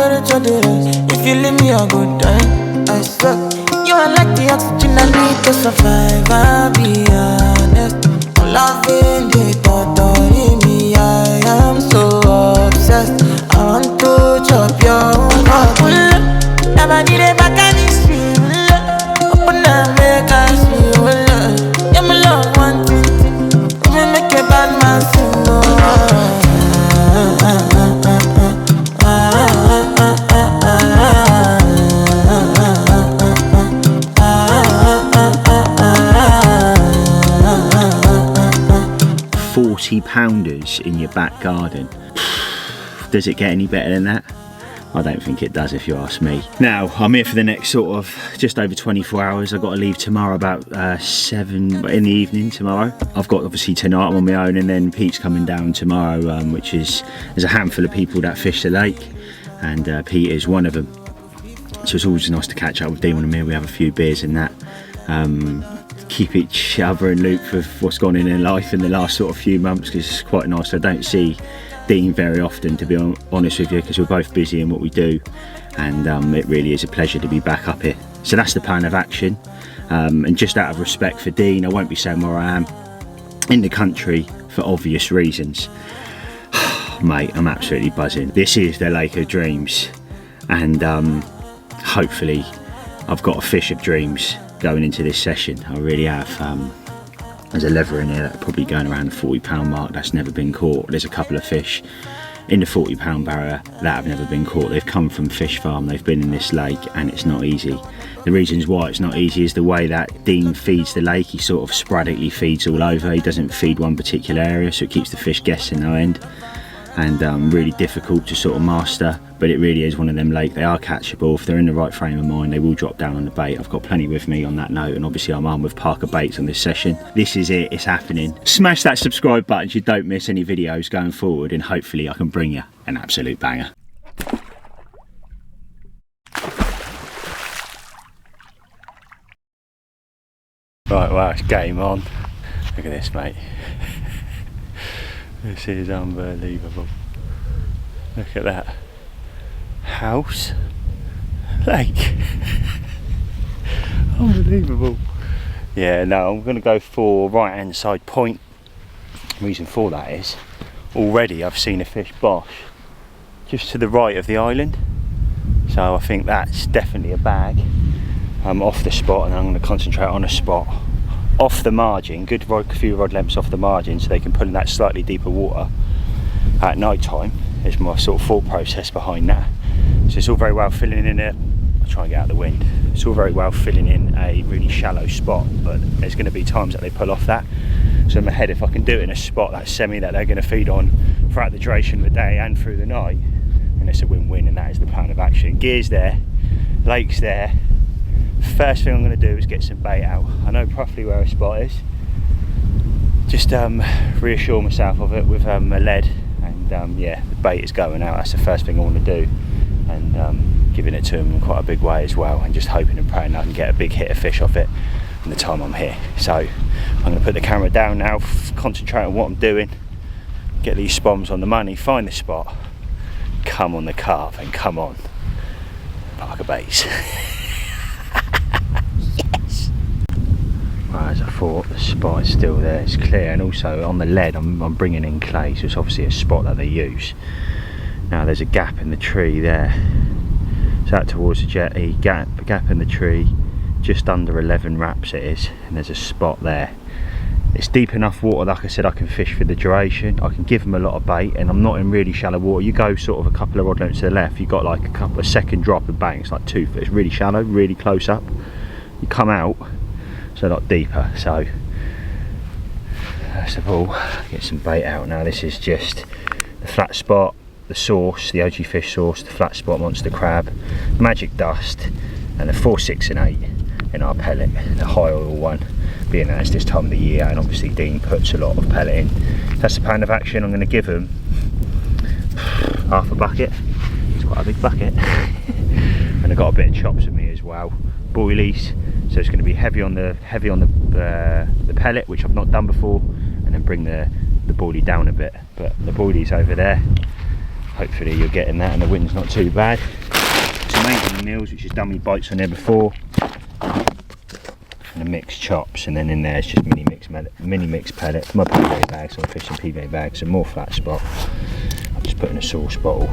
temperature the rise. If you leave me, I go die. I swear, you are like the oxygen I need to survive. I'll be honest. I'm loving the thought of me. I am so obsessed. I want to chop your heart. Never did it back at this street. Open up, make us feel. Yeah, my love, one thing. Me make a bad man sing. £40 in your back garden. Does it get any better than that? I don't think it does, if you ask me. Now, I'm here for the next sort of just over 24 hours. I've got to leave tomorrow about 7 in the evening tomorrow. I've got obviously tonight I'm on my own, and then Pete's coming down tomorrow, which is, there's a handful of people that fish the lake, and Pete is one of them. So it's always nice to catch up with Dean and me. We have a few beers and that. Keep each other in loop with what's gone in their life in the last sort of few months, because it's quite nice. I don't see Dean very often, to be honest with you, because we're both busy in what we do, and it really is a pleasure to be back up here. So that's the plan of action, and just out of respect for Dean, I won't be saying where I am in the country for obvious reasons. Mate, I'm absolutely buzzing. This is the Lake of Dreams, and hopefully I've got a fish of dreams going into this session. I really have. There's a lever in here that's probably going around the £40 mark that's never been caught. There's a couple of fish in the £40 barrier that have never been caught. They've come from fish farm, they've been in this lake, and it's not easy. The reasons why it's not easy is the way that Dean feeds the lake. He sort of sporadically feeds all over. He doesn't feed one particular area, so it keeps the fish guessing no end, and really difficult to sort of master. But it really is one of them lakes. They are catchable if they're in the right frame of mind. They will drop down on the bait. I've got plenty with me on that note, and obviously I'm armed with ParkerBaits on this session. This is it, it's happening. Smash that subscribe button so you don't miss any videos going forward, and hopefully I can bring you an absolute banger. Right, well, it's game on. Look at this, mate. This is unbelievable. Look at that. House, lake. Unbelievable. Yeah, no, I'm going to go for right hand side point. The reason for that is already I've seen a fish bosh just to the right of the island, so I think that's definitely a bag. I'm off the spot, and I'm going to concentrate on a spot off the margin, good few rod lengths off the margin, so they can pull in that slightly deeper water at night time. Is my sort of thought process behind that. So it's all very well filling in it. I'll try and get out of the wind. It's all very well filling in a really shallow spot, but there's going to be times that they pull off that. So in my head, if I can do it in a spot that's semi that they're going to feed on throughout the duration of the day and through the night, then it's a win-win, and that is the plan of action. Gear's there, lake's there. First thing I'm going to do is get some bait out. I know roughly where a spot is. Just reassure myself of it with a lead, and yeah, the bait is going out. That's the first thing I want to do, and giving it to him in quite a big way as well, and just hoping and praying I can get a big hit of fish off it in the time I'm here. So I'm going to put the camera down now, concentrate on what I'm doing, get these spoms on the money, find the spot, come on the carp, and come on ParkerBaits. Yes. Well, as I thought, the spot is still there, it's clear, and also on the lead I'm bringing in clay, so it's obviously a spot that they use. Now there's a gap in the tree there, so out towards the jetty, gap in the tree, just under 11 wraps it is, and there's a spot there. It's deep enough water, like I said, I can fish for the duration. I can give them a lot of bait, and I'm not in really shallow water. You go sort of a couple of rod lengths to the left, you've got like a second drop of bang, it's like 2 foot. It's really shallow, really close up. You come out, so a lot deeper. So first of all, get some bait out. Now this is just the flat spot, the sauce, the OG fish sauce, the flat spot monster crab, magic dust, and a 4, 6 and 8 in our pellet, the high oil one, being that it's this time of the year, and obviously Dean puts a lot of pellet in. That's the plan of action. I'm going to give them half a bucket. It's quite a big bucket. And I've got a bit of chops with me as well, boilies, so it's going to be heavy on the pellet, which I've not done before, and then bring the boilie down a bit. But the boilie's over there. hopefully you're getting that and the wind's not too bad. Some 18 mils, which has done me bites on there before, and the mixed chops, and then in there it's just mini mix pellets, my PVA bags, so I'm fishing PVA bags, and more flat spot. I'm just putting a sauce bottle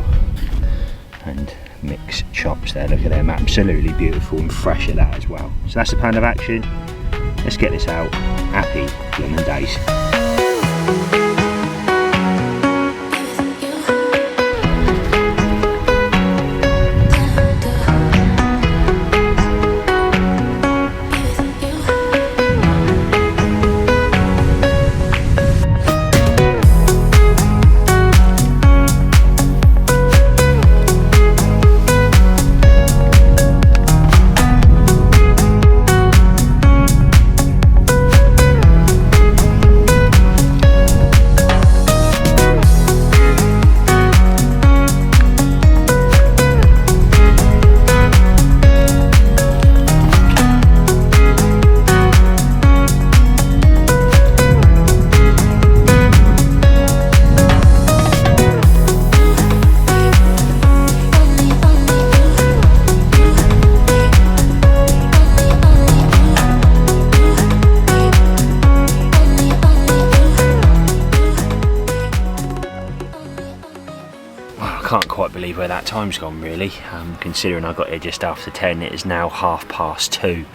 and mixed chops there. Look at them, absolutely beautiful and fresh at that as well. So that's the plan of action. Let's get this out. Happy blooming days. Can't quite believe where that time's gone really, considering I got here just after 10. It is now 2:30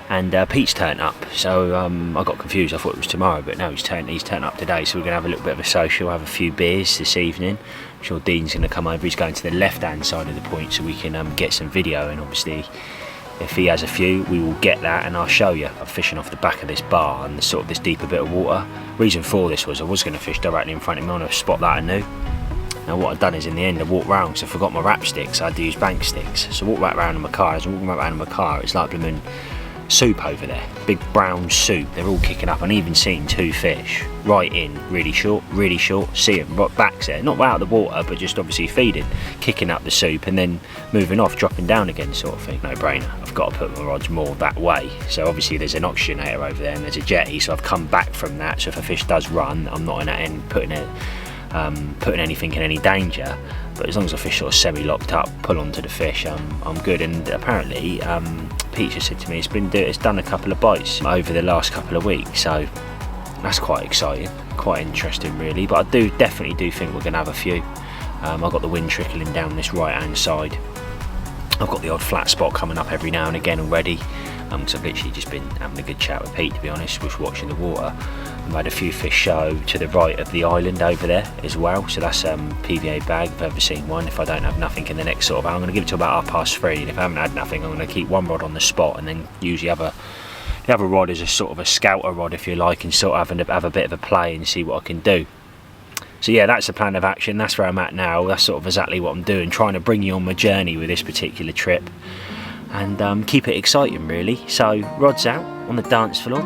and Pete's turned up, so I got confused. I thought it was tomorrow, but no, he's turned up today, so we're going to have a little bit of a social, have a few beers this evening. I'm sure Dean's going to come over. He's going to the left hand side of the point so we can get some video, and obviously if he has a few we will get that and I'll show you. I'm fishing off the back of this bar and sort of this deeper bit of water. Reason for this was I was going to fish directly in front of me on a spot that I knew. Now what I've done is in the end I walked round because I forgot my wrap sticks. I had to use bank sticks. So I walked right round in my car. As I walked right round in my car, it's like blooming soup over there. Big brown soup. They're all kicking up. And even seen 2 fish right in, really short. See them right back there. Not out of the water, but just obviously feeding, kicking up the soup and then moving off, dropping down again sort of thing. No brainer. I've got to put my rods more that way. So obviously there's an oxygenator over there and there's a jetty. So I've come back from that. So if a fish does run, I'm not in that end putting anything in any danger, but as long as the fish sort of semi-locked up, pull onto the fish, I'm good. And apparently Pete just said to me it's done a couple of bites over the last couple of weeks, so that's quite exciting, quite interesting really. But I definitely do think we're going to have a few. I've got the wind trickling down this right hand side. I've got the odd flat spot coming up every now and again already, because I've literally just been having a good chat with Pete, to be honest, just watching the water. I've had a few fish show to the right of the island over there as well, so that's PVA bag if I've ever seen one. If I don't have nothing in the next sort of hour, I'm going to give it to about 3:30, and if I haven't had nothing I'm going to keep one rod on the spot and then usually have the other rod as a sort of a scouter rod if you like, and sort of have a bit of a play and see what I can do. So yeah, that's the plan of action. That's where I'm at now. That's sort of exactly what I'm doing, trying to bring you on my journey with this particular trip and keep it exciting really. So rods out on the dance floor,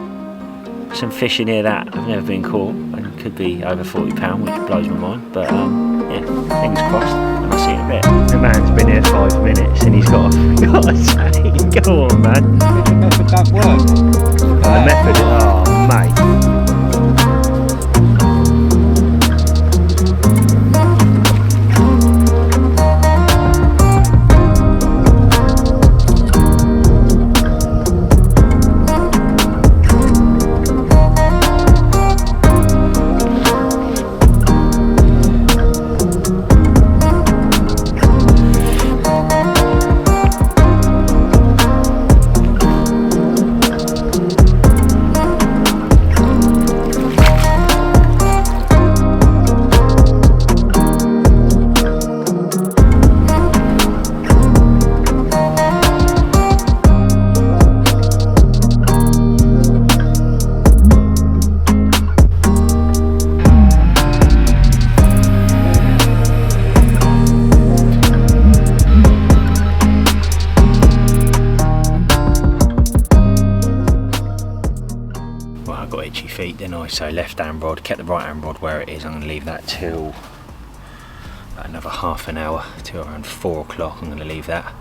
some fish in here that have never been caught and could be over £40, which blows my mind, but yeah, fingers crossed, and I'll see you in a bit. The man's been here 5 minutes and he's got a say. Go on man. The method does work. The method, oh mate. So left hand rod, kept the right hand rod where it is. I'm going to leave that till about another half an hour, till around 4 o'clock. I'm going to leave that.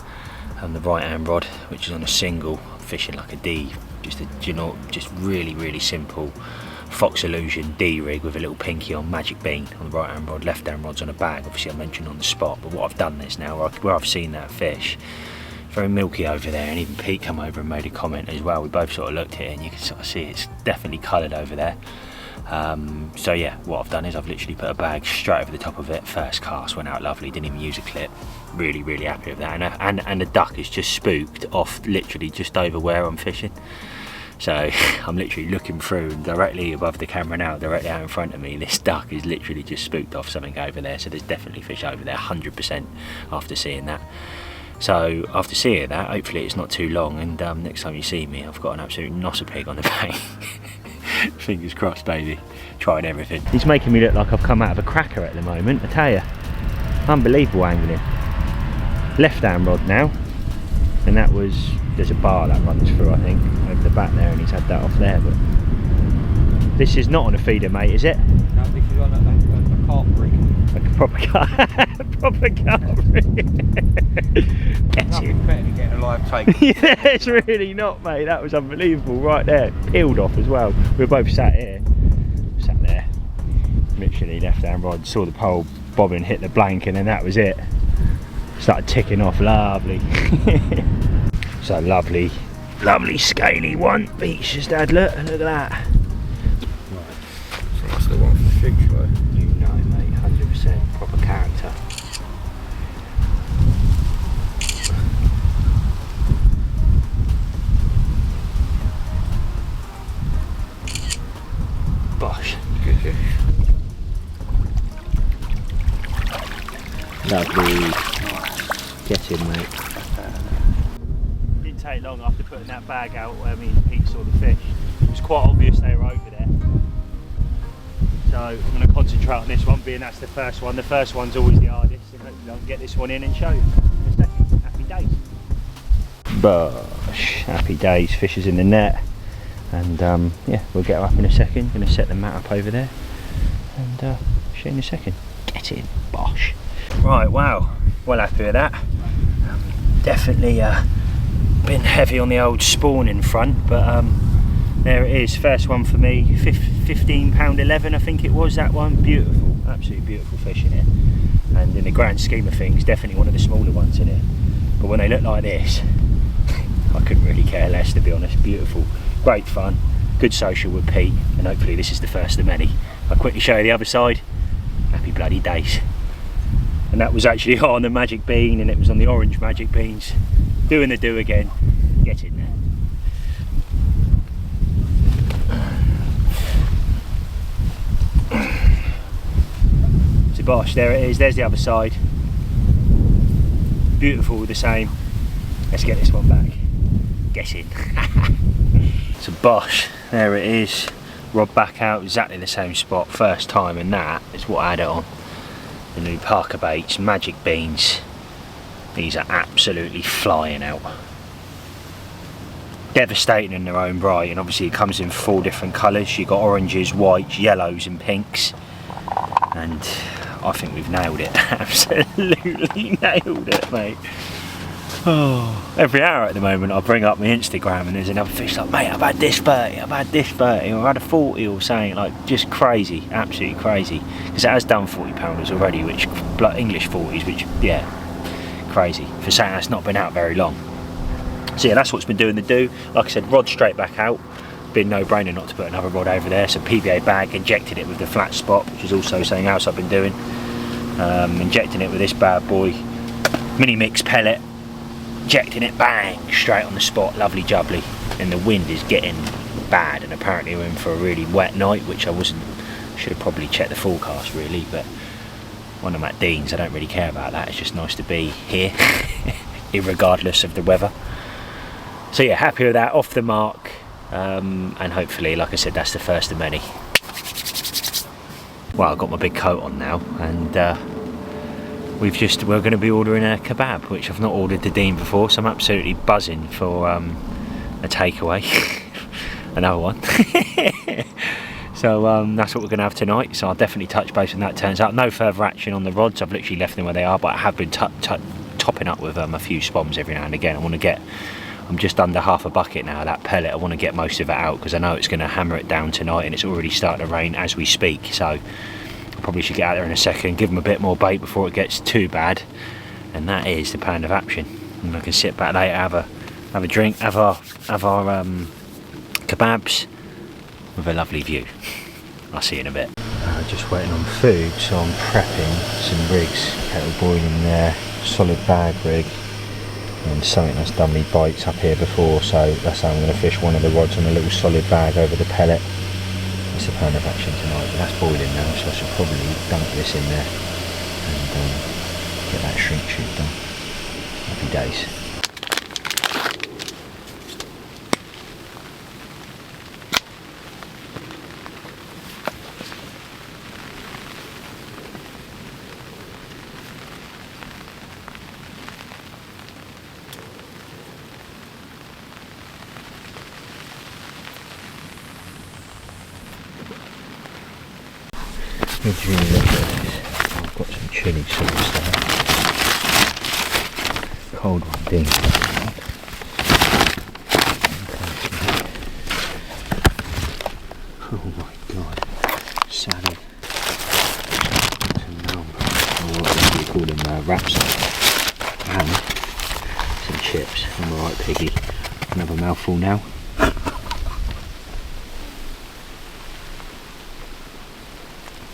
And the right hand rod, which is on a single, fishing like a D, just really simple Fox Illusion D-rig with a little pinky on magic bean on the right hand rod, left hand rod's on a bag. Obviously I mentioned on the spot, but what I've done is now where I've seen that fish, very milky over there, and even Pete come over and made a comment as well. We both sort of looked at it and you can sort of see it's definitely coloured over there. So yeah, what I've done is I've literally put a bag straight over the top of it. First cast went out lovely, didn't even use a clip. Really happy with that, and the duck is just spooked off literally just over where I'm fishing. So I'm literally looking through, and directly above the camera now, directly out in front of me, this duck is literally just spooked off something over there. So there's definitely fish over there, 100% after seeing that. So after seeing that, hopefully it's not too long, and next time you see me, I've got an absolute nosser pig on the bank. Fingers crossed, baby. Trying everything. He's making me look like I've come out of a cracker at the moment, I tell you. Unbelievable angling. Left hand rod now, and that was, there's a bar that runs through, I think, over the back there, and he's had that off there. But this is not on a feeder, mate, is it? No, this is on a carp rig. Like a proper carp rig. Nothing better than getting a live take. Yeah, it's really not, mate. That was unbelievable right there. Peeled off as well. We were both sat here, sat there, literally left hand rod, saw the pole bobbing, hit the blank, and then that was it. Started ticking off, lovely. So lovely scaly one. Beach just had, look at that. Right. So that's the one for the fig show. You know, mate, 100% proper character. Bosh. Good fish. Lovely. Get in, mate. Didn't take long after putting that bag out where me and Pete saw the fish. It was quite obvious they were over there. So I'm going to concentrate on this one, being that's the first one. The first one's always the hardest, and hopefully I can get this one in and show you. Happy days. Bosh. Happy days. Fish is in the net. And yeah, we'll get her up in a second. Going to set the mat up over there and show you in a second. Get in. Bosh. Right, wow. Well happy with that. Definitely been heavy on the old spawning front, but there it is, first one for me. £15.11 I think it was, that one. Beautiful, absolutely beautiful fish in it, and in the grand scheme of things definitely one of the smaller ones in it, but when they look like this I couldn't really care less, to be honest. Beautiful, great fun, good social with Pete, and hopefully this is the first of many. I'll quickly show you the other side. Happy bloody days. And that was actually on the magic bean, and it was on the orange magic beans. Doing the do again. Get in there. So bosh, there it is. There's the other side. Beautiful, the same. Let's get this one back. Get in. So bosh, there it is. Rod back out, exactly the same spot, first time, and that is what I had it on. The new ParkerBaits magic beans. These are absolutely flying out. Devastating in their own right, and obviously it comes in 4 different colours. You've got oranges, whites, yellows and pinks, and I think we've nailed it. Absolutely nailed it, mate. Oh, every hour at the moment I bring up my Instagram and there's another fish like, mate, I've had this 30, I've had this 30, or I've had a 40 or something, like just crazy, absolutely crazy. Because it has done 40 pounders already, which, like English 40s, which, yeah, crazy. For saying that's not been out very long. So yeah, that's what's been doing the do. Like I said, rod straight back out. Been no brainer not to put another rod over there. So PVA bag, injected it with the flat spot, which is also something else I've been doing. Injecting it with this bad boy. Mini mix pellet. Injecting it, bang, straight on the spot, lovely jubbly. And the wind is getting bad, and apparently we're in for a really wet night, which I should have probably checked the forecast really, but when I'm at Dean's I don't really care about that. It's just nice to be here, irregardless of the weather. So yeah, happy with that, off the mark, and hopefully, like I said, that's the first of many. Well, I've got my big coat on now, and we're going to be ordering a kebab, which I've not ordered the Dean before, so I'm absolutely buzzing for a takeaway. Another one. So that's what we're going to have tonight, so I'll definitely touch base when that turns out. No further action on the rods, I've literally left them where they are, but I have been topping up with a few spoms every now and again. I want I'm just under half a bucket now of that pellet. I want to get most of it out because I know it's going to hammer it down tonight, and it's already starting to rain as we speak, so I probably should get out there in a second, give them a bit more bait before it gets too bad. And that is the plan of action. And I can sit back later, have a drink, have our kebabs with a lovely view. I'll see you in a bit. Just waiting on food, so I'm prepping some rigs. Kettle boiling there, solid bag rig, and something that's done me bites up here before, so that's how I'm going to fish one of the rods on a little solid bag over the pellet. That's the plan of action tonight, but that's boiling now, so I should probably dunk this in there and get that shrink shoot done. Happy days. Look at this. I've got some chilli sauce there. Cold one, Dean. Oh my god. Salad. Some what do you call them? Wraps. And some chips. I'm alright, piggy. Another mouthful now.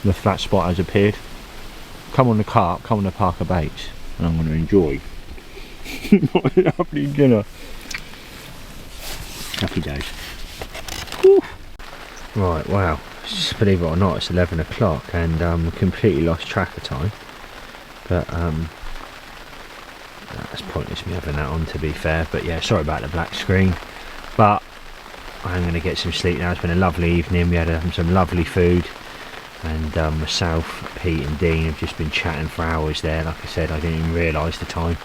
The flat spot has appeared. Come on the Carp, come on the ParkerBaits, and I'm going to enjoy my lovely dinner. Happy days. Woo. Right, wow. Just believe it or not, it's 11 o'clock and completely lost track of time. But that's pointless me having that on, to be fair. But yeah, sorry about the black screen. But I'm going to get some sleep now. It's been a lovely evening. We had some lovely food. And myself, Pete and Dean have just been chatting for hours there. Like I said, I didn't even realise the time.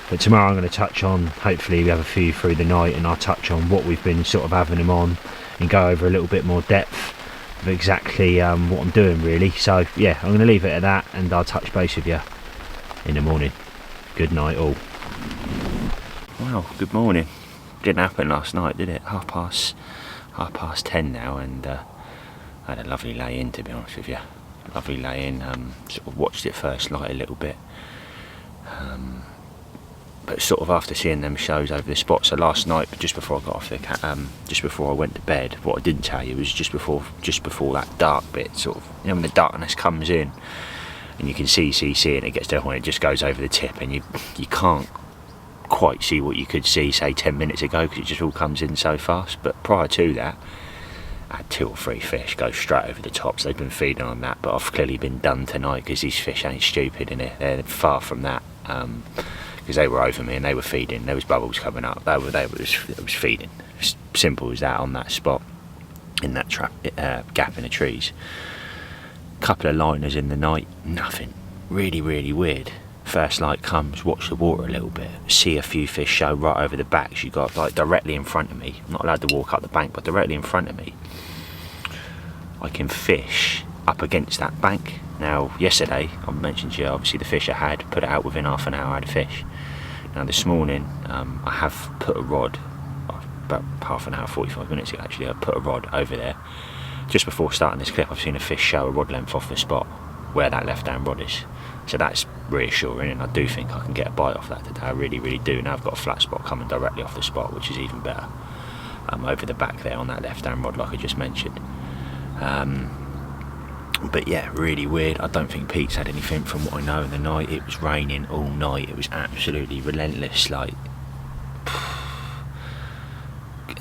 But tomorrow I'm going to touch on, hopefully we have a few through the night, and I'll touch on what we've been sort of having them on and go over a little bit more depth of exactly what I'm doing really. So yeah, I'm going to leave it at that, and I'll touch base with you in the morning. Good night all. Well, good morning. Didn't happen last night, did it? Half past 10 now, and I had a lovely lay-in, to be honest with you. Lovely lay-in. Sort of watched it first light a little bit, but sort of after seeing them shows over the spot. So last night, just before I got off the just before I went to bed, what I didn't tell you was just before that dark bit, sort of, you know, when the darkness comes in and you can see, and it gets to the point it just goes over the tip, and you can't quite see what you could see, say 10 minutes ago, because it just all comes in so fast. But prior to that, I had 2 or 3 fish go straight over the tops. They've been feeding on that, but I've clearly been done tonight because these fish ain't stupid, and they're far from that. Because they were over me and they were feeding. There was bubbles coming up. It was feeding. It's simple as that on that spot, in that gap in the trees. Couple of liners in the night, nothing. Really, really weird. First light comes, watch the water a little bit, see a few fish show right over the backs. You got like directly in front of me. I'm not allowed to walk up the bank, but directly in front of me, I can fish up against that bank. Now, yesterday, I mentioned to you, obviously the fish I had, put it out within half an hour, I had a fish. Now this morning, I have put a rod, about half an hour, 45 minutes ago actually, I put a rod over there. Just before starting this clip, I've seen a fish show a rod length off the spot where that left-hand rod is. So that's reassuring, and I do think I can get a bite off that today. I really, really do. Now I've got a flat spot coming directly off the spot, which is even better. Over the back there on that left-hand rod, like I just mentioned. But yeah, really weird. I don't think Pete's had anything from what I know in the night. It was raining all night. It was absolutely relentless. Like,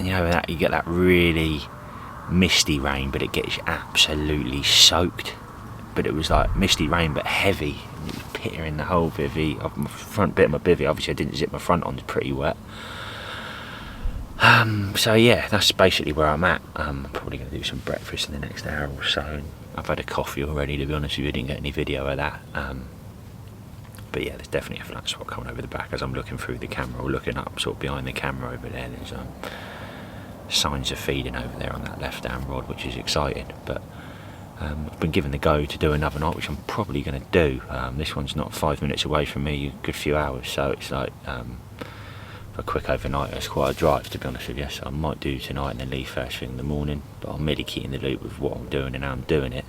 you know, that you get that really misty rain, but it gets absolutely soaked. But it was like misty rain, but heavy. It was pittering the whole bivvy. My front bit of my bivvy, obviously I didn't zip my front on, it's pretty wet. So yeah, that's basically where I'm at. I'm probably going to do some breakfast in the next hour or so. I've had a coffee already, to be honest with you. I didn't get any video of that. But yeah, there's definitely a flat spot coming over the back as I'm looking through the camera, or looking up sort of behind the camera over there. There's signs of feeding over there on that left-hand rod, which is exciting. But I've been given the go to do another night, which I'm probably going to do. This one's not 5 minutes away from me, a good few hours, so it's like, a quick overnight. It's quite a drive, to be honest with you, so I might do tonight and then leave first thing in the morning, but I'm really keeping the loop with what I'm doing and how I'm doing it.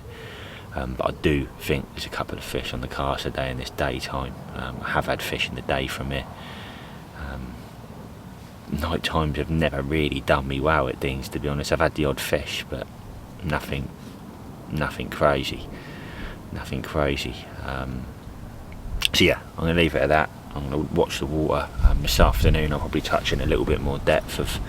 But I do think there's a couple of fish on the cast today in this daytime. I have had fish in the day from it. Night times have never really done me well at Dean's, to be honest. I've had the odd fish, but nothing crazy. Nothing crazy. So yeah, I'm going to leave it at that. I'm going to watch the water this afternoon. I'll probably touch in a little bit more depth of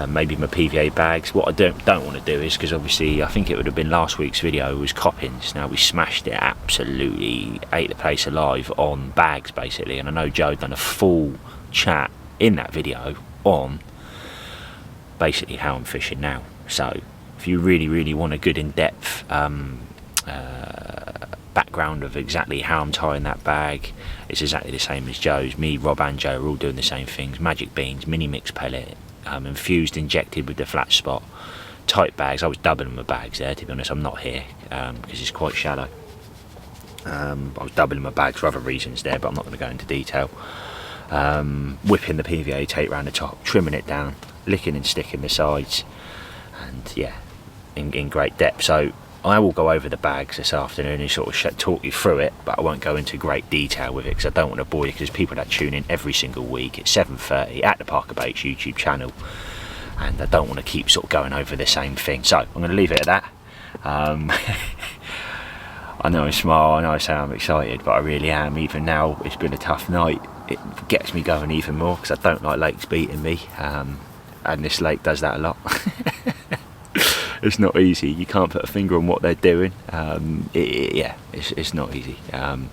maybe my PVA bags. What I don't want to do is, because obviously I think it would have been last week's video, was coppins. Now we smashed it, absolutely ate the place alive on bags basically, and I know Joe done a full chat in that video on basically how I'm fishing now. So if you really want a good in-depth background of exactly how I'm tying that bag, it's exactly the same as Joe's. Me, Rob and Joe are all doing the same things. Magic beans, mini mix pellet, infused, injected with the flat spot, tight bags. I was doubling my bags there, to be honest. I'm not here because it's quite shallow. I was doubling my bags for other reasons there, but I'm not going to go into detail. Whipping the PVA tape around the top, trimming it down, licking and sticking the sides, and yeah, in great depth. So I will go over the bags this afternoon and sort of talk you through it, but I won't go into great detail with it because I don't want to bore you, because people that tune in every single week at 7:30 at the ParkerBaits YouTube channel, and I don't want to keep sort of going over the same thing. So I'm going to leave it at that. I know I smile, I know I say I'm excited, but I really am. Even now, it's been a tough night. It gets me going even more because I don't like lakes beating me, and this lake does that a lot. It's not easy. You can't put a finger on what they're doing. Yeah, it's not easy. And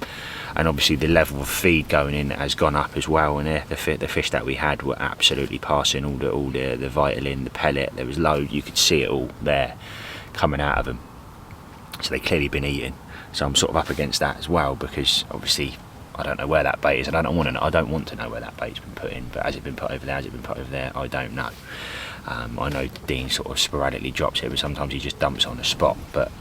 obviously the level of feed going in has gone up as well. And the fish that we had were absolutely passing all the vitamin, the pellet. There was load. You could see it all there coming out of them. So they clearly been eating. So I'm sort of up against that as well, because obviously I don't know where that bait is. I don't want to know where that bait's been put in. But has it been put over there? Has it been put over there? I don't know. I know Dean sort of sporadically drops it, but sometimes he just dumps on the spot. But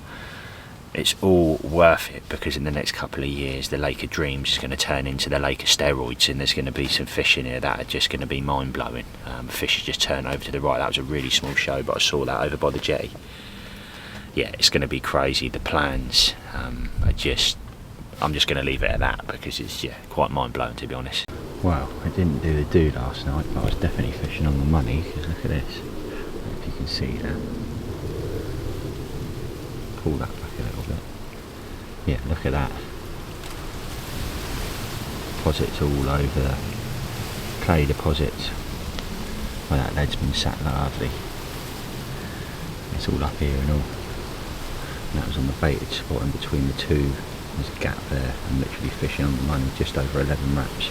it's all worth it, because in the next couple of years the Lake of Dreams is going to turn into the Lake of Steroids, and there's going to be some fish in here that are just going to be mind-blowing. Fish just turn over to the right. That was a really small show, but I saw that over by the jetty. Yeah, it's going to be crazy. The plans I'm just going to leave it at that, because it's quite mind-blowing, to be honest. Well, I didn't do the do last night, but I was definitely fishing on the money, because look at this. I don't know if you can see that. Pull that back a little bit. Yeah, look at that. Deposits all over the clay deposits. Well, that lead's been sat lovely. It's all up here and all. And that was on the baited spot in between the two. There's a gap there. I'm literally fishing on the money, just over 11 wraps.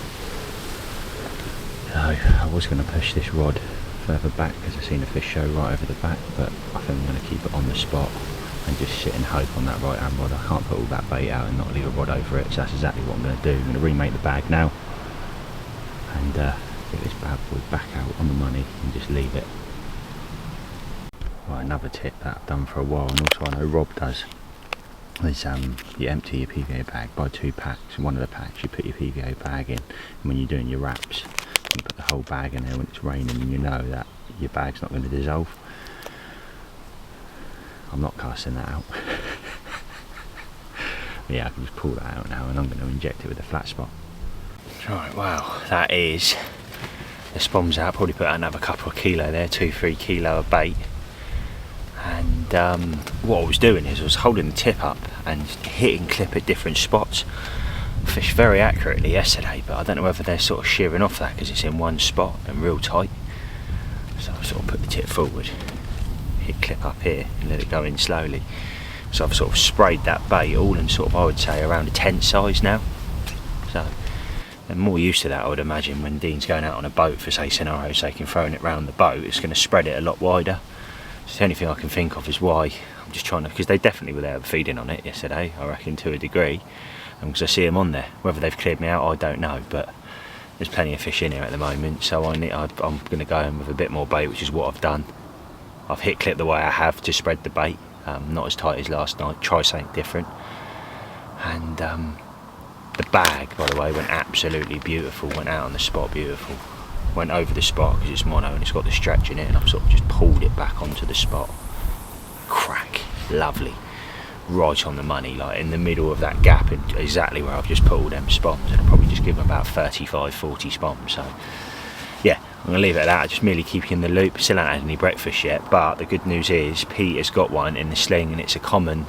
So I was going to push this rod further back because I've seen a fish show right over the back, but I think I'm going to keep it on the spot and just sit and hope on that right hand rod. I can't put all that bait out and not leave a rod over it, so that's exactly what I'm going to do. I'm going to remake the bag now and get this bad boy back out on the money and just leave it. Well, another tip that I've done for a while, and also I know Rob does, is you empty your PVA bag, buy 2 packs. In one of the packs you put your PVA bag in, and when you're doing your wraps you put the whole bag in there when it's raining, and you know that your bag's not going to dissolve. I'm not casting that out. Yeah, I can just pull that out now, and I'm going to inject it with a flat spot. Right, wow, that is the spom's out. Probably put out another couple of kilo there, 2-3 kilo of bait. And what I was doing is I was holding the tip up and hitting clip at different spots. Fished very accurately yesterday, but I don't know whether they're sort of shearing off that because it's in one spot and real tight. So I sort of put the tip forward, hit clip up here and let it go in slowly. So I've sort of sprayed that bait all in sort of, I would say, around a 10 size now. So they're more used to that, I would imagine, when Dean's going out on a boat for, say, scenario's sake, and throwing it round the boat, it's going to spread it a lot wider. So the only thing I can think of is why I'm just trying to, because they definitely were there feeding on it yesterday, I reckon, to a degree, because I see them on there. Whether they've cleared me out, I don't know, but there's plenty of fish in here at the moment, so I'm going to go in with a bit more bait, which is what I've done. I've hit clip the way I have to spread the bait, not as tight as last night, try something different. And the bag, by the way, went absolutely beautiful, went out on the spot beautiful. went over the spot because it's mono and it's got the stretch in it, and I've sort of just pulled it back onto the spot. Crack, lovely, right on the money, like in the middle of that gap, and exactly where I've just put all them spawns, and I'll probably just give them about 35-40 spawns. So yeah, I'm gonna leave it at that. Just merely keep you in the loop. Still haven't had any breakfast yet, but the good news is Pete has got one in the sling, and it's a common.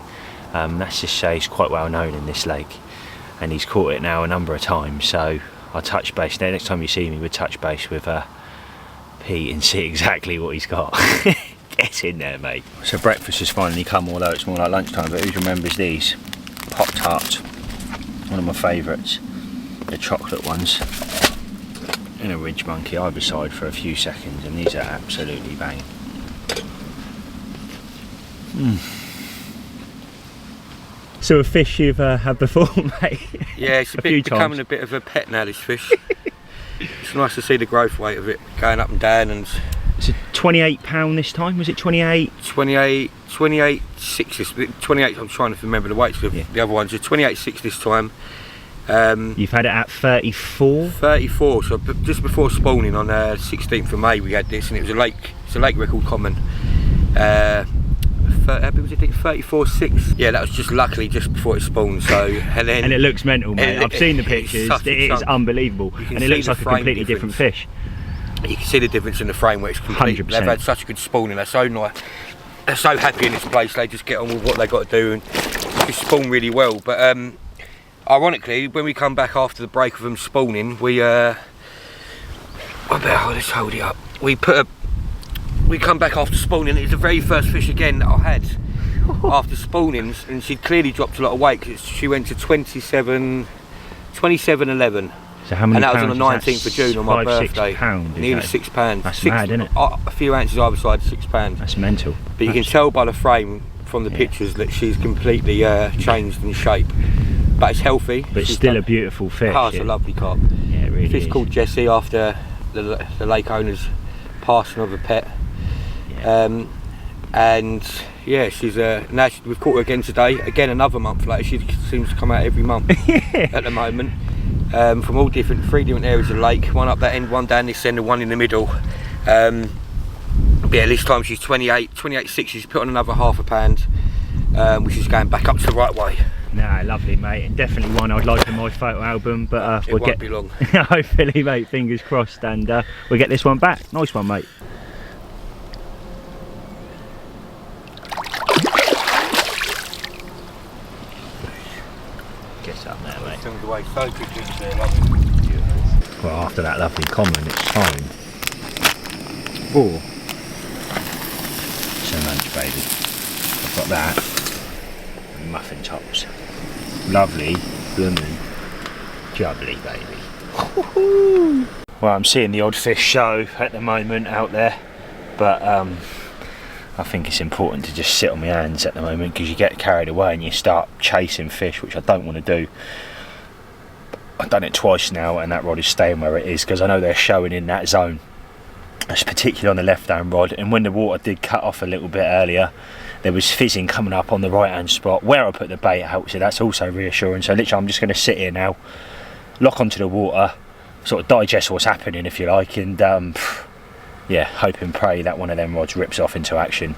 Let's just say he's quite well known in this lake, and he's caught it now a number of times. So I'll touch base next time you see me. We'll touch base with Pete and see exactly what he's got. Get in there, mate. So breakfast has finally come, although it's more like lunchtime. But who remembers these Pop-Tarts? One of my favourites, the chocolate ones. In a ridge monkey either side for a few seconds, and these are absolutely banging. So a fish you've had before, mate? Yeah, it's becoming a bit of a pet now, this fish. It's nice to see the growth rate of it going up and down. And it's a £28 this time, was it 28? 28, 6 28, I'm trying to remember the weights of the other ones. It's 28.6 this time. You've had it at 34? 34, so just before spawning on 16th of May we had this, and it was it's a lake record common. Was it 34.6? Yeah, that was just luckily just before it spawned. So and it looks mental, mate. I've seen the pictures. It is unbelievable, and it looks like a completely different fish. You can see the difference in the frame where it's completely. 100%. They've had such a good spawning. They're so nice. They're so happy in this place. They just get on with what they got to do and just spawn really well. But ironically, when we come back after the break of them spawning, let's hold it up. We come back after spawning. It's the very first fish again that I had after spawning, and she'd clearly dropped a lot of weight because she went to 27.11. So how many? And that pounds was on the 19th of June on my birthday. Nearly £6. That's mad, isn't it? A few ounces either side, £6. That's mental. But you can tell by the frame from the pictures that she's completely changed in shape. But it's healthy. But it's still a beautiful fish. Oh, it's a lovely carp. Yeah, it really is. Fish called Jessie after the lake owner's passing of a pet. And yeah, she's now we've caught her again today. Again, another month later. She seems to come out every month at the moment, from all three different areas of the lake. One up that end, one down this end, and one in the middle. But yeah, this time she's 28.6. She's put on another £0.5 pound, which is going back up to the right way. Nah, lovely, mate, and definitely one I'd like in my photo album. But it won't be long. Hopefully, mate. Fingers crossed, and we'll get this one back. Nice one, mate. Up there, mate. Well, after that lovely common, it's time for some lunch, baby. I've got that and muffin tops. Lovely, blooming, jubbly, baby. Well, I'm seeing the odd fish show at the moment out there, but I think it's important to just sit on my hands at the moment, because you get carried away and you start chasing fish, which I don't want to do. I've done it twice now, and that rod is staying where it is because I know they're showing in that zone. It's particularly on the left hand rod, and when the water did cut off a little bit earlier, there was fizzing coming up on the right hand spot where I put the bait out, so that's also reassuring. So literally I'm just going to sit here now, lock onto the water, sort of digest what's happening if you like, and yeah, hope and pray that one of them rods rips off into action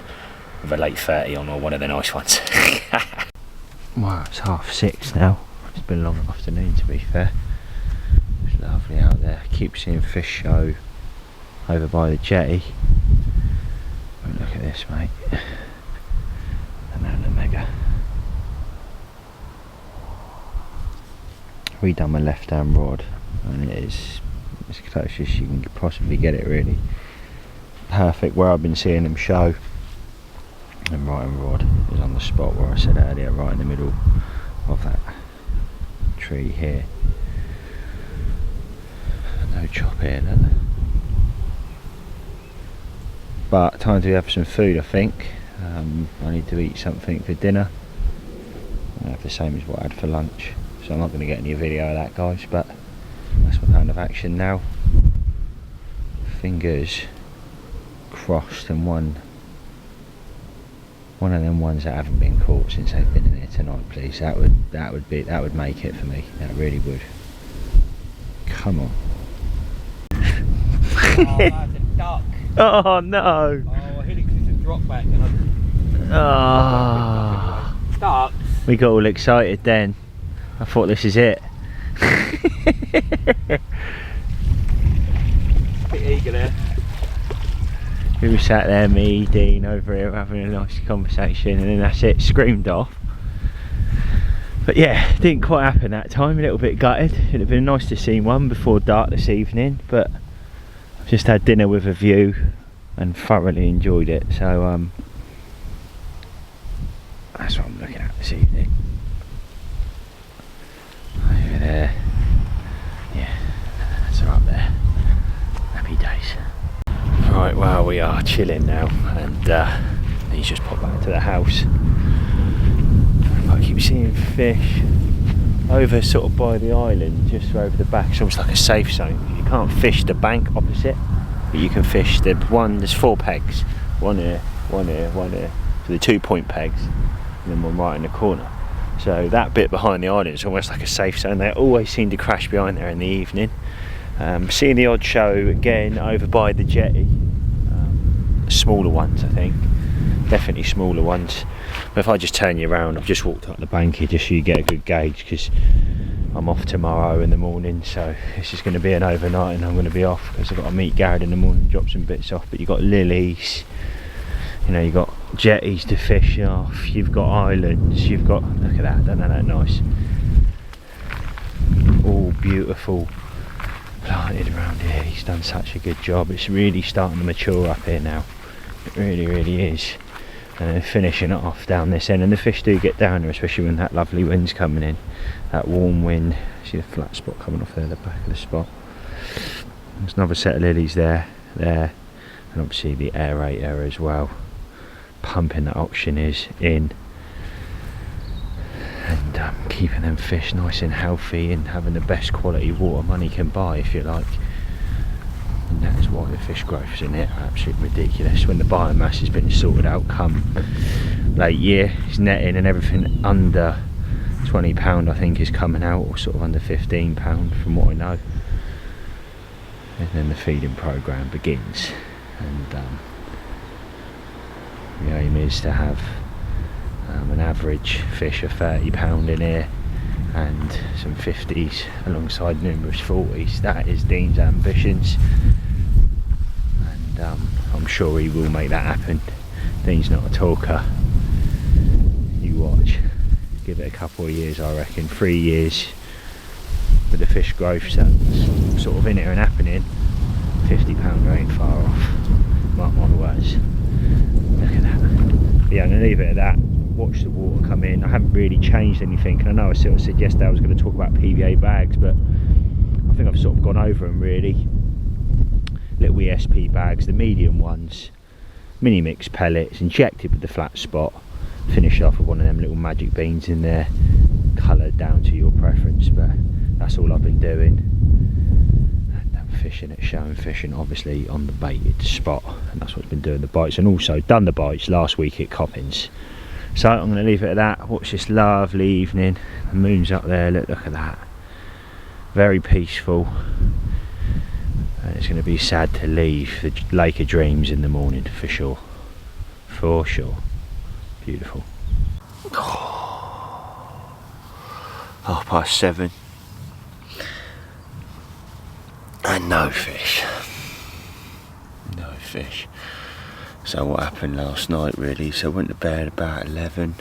with a late 30 on, or one of the nice ones. Wow, it's 6:30 now. It's been a long afternoon, to be fair. It's lovely out there. Keep seeing fish show over by the jetty. Oh, look at this, mate. Another mega. Redone my left hand rod, and it is as close as you can possibly get it, really. Perfect where I've been seeing them show, and right hand rod is on the spot where I said earlier, right in the middle of that tree here. No chop here, look. But time to have some food, I think. I need to eat something for dinner. I have the same as what I had for lunch, so I'm not going to get any video of that, guys, but that's my plan of action now. Fingers crossed, and one of them ones that haven't been caught since they've been in here tonight, please. That would make it for me. That really would. Come on. that's a duck. Oh no! Oh, I hit it because it's a drop back and Oh. Ducks? We got all excited then. I thought this is it. Bit eager there. We were sat there, me, Dean, over here having a nice conversation, and then that's it, screamed off. But yeah, didn't quite happen that time, a little bit gutted. It'd have been nice to see one before dark this evening, but I've just had dinner with a view and thoroughly enjoyed it, so that's what I'm looking at this evening. Over there, yeah, that's her up there. Happy days. Right, well, we are chilling now, and he's just popped back to the house. I keep seeing fish over sort of by the island, just over the back. It's almost like a safe zone. You can't fish the bank opposite, but you can fish the one. There's 4 pegs, one here, one here, one here. So the 2-point pegs, and then one right in the corner. So that bit behind the island is almost like a safe zone. They always seem to crash behind there in the evening. Seeing the odd show again over by the jetty. Smaller ones, I think. Definitely smaller ones. But if I just turn you around, I've just walked up the bank here just so you get a good gauge, because I'm off tomorrow in the morning, so this is going to be an overnight and I'm going to be off because I've got to meet Garrett in the morning, drop some bits off. But you've got lilies, you know, you've got jetties to fish off, you've got islands, you've got, look at that, don't know that nice? All beautiful, planted around here. He's done such a good job. It's really starting to mature up here now. It really, really is. And then finishing it off down this end, and the fish do get down there, especially when that lovely wind's coming in, that warm wind. See the flat spot coming off there, the back of the spot. There's another set of lilies there, and obviously the aerator as well, pumping that oxygen is in, and keeping them fish nice and healthy and having the best quality water money can buy, if you like. And that is why the fish growth's in it absolutely ridiculous. When the biomass has been sorted out come late year, it's netting and everything under £20 I think is coming out, or sort of under £15 from what I know. And then the feeding programme begins, and the aim is to have an average fish of £30 in here and some 50s alongside numerous 40s. That is Dean's ambitions, and I'm sure he will make that happen. Dean's not a talker. You watch, give it a couple of years, I reckon 3 years with the fish growth that's sort of in it and happening, £50 ain't far off, mark my words. Look at that. But yeah, I'm going to leave it at that. Watch the water come in. I haven't really changed anything, and I know I sort of said yesterday I was going to talk about PVA bags, but I think I've sort of gone over them really. Little ESP bags, the medium ones, mini mix pellets, injected with the flat spot, finish off with one of them little magic beans in there, coloured down to your preference, but that's all I've been doing. And I'm fishing it, showing fishing obviously on the baited spot, and that's what's been doing the bites, and also done the bites last week at Coppins. So I'm going to leave it at that. Watch this lovely evening. The moon's up there, look at that. Very peaceful. And it's going to be sad to leave the Lake of Dreams in the morning, for sure. For sure. Beautiful. 7:30. And no fish. No fish. So what happened last night really, so I went to bed about 11,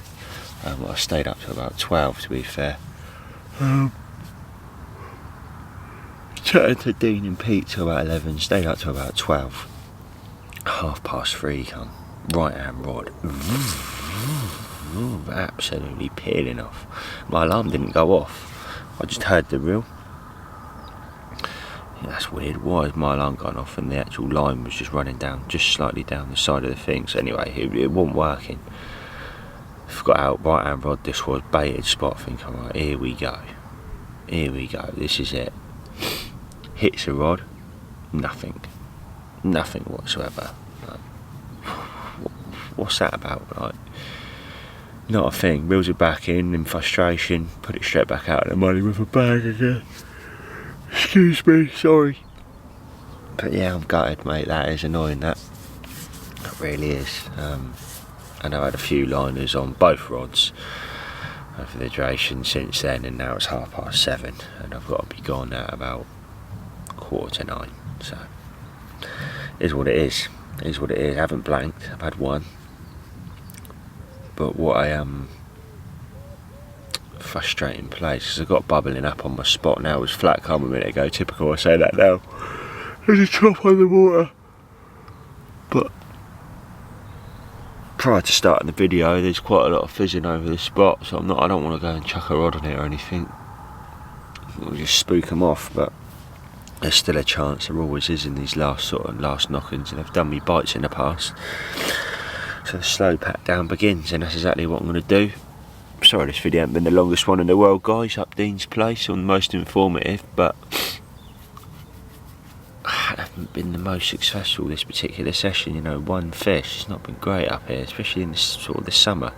I stayed up till about 12 to be fair. Chatted to Dean and Pete till about 11, stayed up till about 12. 3:30 come, right hand rod, absolutely peeling off. My alarm didn't go off, I just heard the reel. Yeah, that's weird. Why is my alarm gone off and the actual line was just running down, just slightly down the side of the thing? So anyway, it wasn't working. Forgot out right hand rod, this was baited spot, thinking, right, here we go, this is it. Hits a rod, nothing whatsoever. Like, what's that about? Like, not a thing. Reels it back in frustration, put it straight back out of the money with a bag again. Excuse me, sorry. But yeah, I'm gutted, mate. That is annoying, that really is. I know I had a few liners on both rods for the duration since then, and now it's 7:30 and I've got to be gone at about 8:45, so it is what it is. It is what it is. I haven't blanked, I've had one, but what I am frustrating place, because I've got bubbling up on my spot now. It was flat calm a minute ago, typical I say that now. There's a chop on the water, but prior to starting the video there's quite a lot of fizzing over the spot, so I don't want to go and chuck a rod on it or anything. It'll just spook them off, but there's still a chance. There always is in these last knock-ins, and I've done me bites in the past. So the slow pat down begins, and that's exactly what I'm going to do. Sorry this video hasn't been the longest one in the world, guys, up Dean's place, or the most informative, but I haven't been the most successful this particular session. You know, one fish, it's not been great up here, especially in this sort of this summer.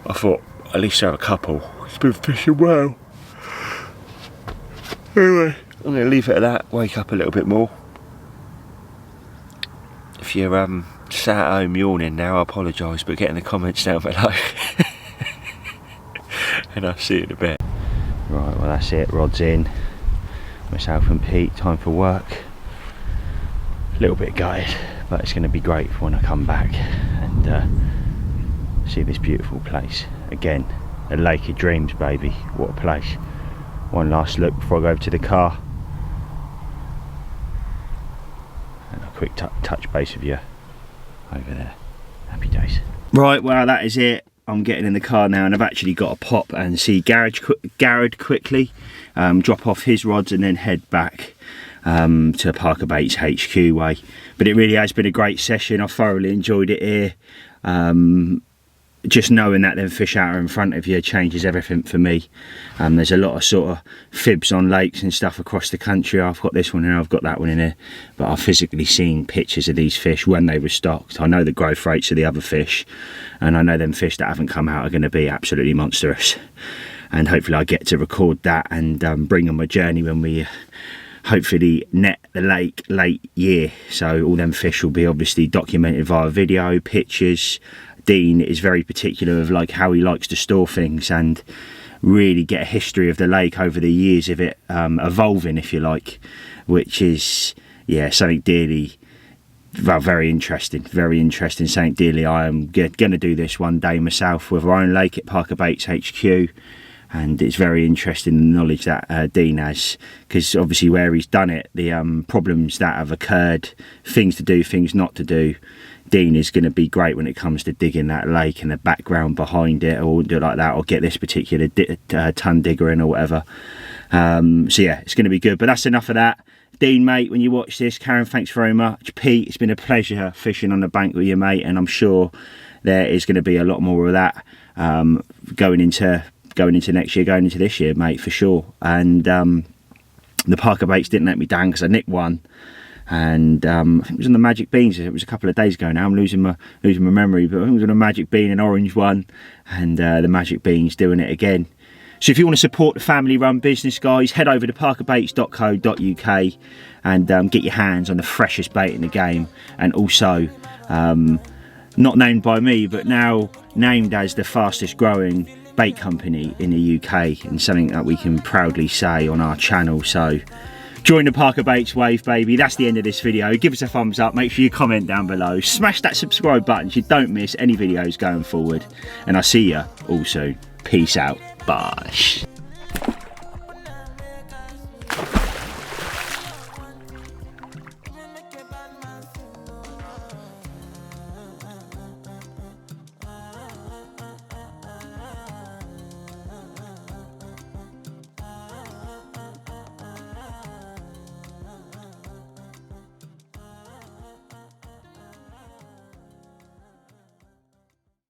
I thought at least have a couple. It's been fishing well. Anyway, I'm going to leave it at that, wake up a little bit more. If you're sat at home yawning now, I apologise, but get in the comments down below. And I'll see you in a bit. Right, well that's it, rod's in. Myself and Pete, time for work. A little bit gutted, but it's going to be great for when I come back and see this beautiful place. Again, a lake of dreams, baby. What a place. One last look before I go over to the car. And a quick touch base with you over there. Happy days. Right, well that is it. I'm getting in the car now, and I've actually got to pop and see Garrett quickly, drop off his rods and then head back to ParkerBaits HQ way. But it really has been a great session. I thoroughly enjoyed it here. Just knowing that them fish out in front of you changes everything for me. There's a lot of sort of fibs on lakes and stuff across the country. I've got this one here, I've got that one in here, but I've physically seen pictures of these fish when they were stocked. I know the growth rates of the other fish, and I know them fish that haven't come out are going to be absolutely monstrous. And hopefully I get to record that and bring on my journey when we hopefully net the lake late year. So all them fish will be obviously documented via video, pictures. Dean is very particular of like how he likes to store things and really get a history of the lake over the years of it evolving, if you like, which is, yeah, something dearly, well, very interesting, something dearly. I am going to do this one day myself with our own lake at ParkerBaits HQ, and it's very interesting the knowledge that Dean has, because obviously where he's done it, the problems that have occurred, things to do, things not to do, Dean is going to be great when it comes to digging that lake and the background behind it, or do it like that, or get this particular ton digger in or whatever. So yeah, it's going to be good. But that's enough of that. Dean, mate, when you watch this, Karen, thanks very much. Pete, it's been a pleasure fishing on the bank with you, mate, and I'm sure there is going to be a lot more of that going into next year, going into this year, mate, for sure. And the ParkerBaits didn't let me down because I nicked one. And I think it was on the Magic Beans. It was a couple of days ago now. I'm losing my memory, but I think it was on a Magic Bean, an orange one, and the Magic Beans doing it again. So if you want to support the family-run business, guys, head over to parkerbaits.co.uk and get your hands on the freshest bait in the game, and also not named by me, but now named as the fastest-growing bait company in the UK, and something that we can proudly say on our channel. So join the ParkerBaits wave, baby. That's the end of this video. Give us a thumbs up, make sure you comment down below, smash that subscribe button so you don't miss any videos going forward, and I'll see you all soon. Peace out. Bye.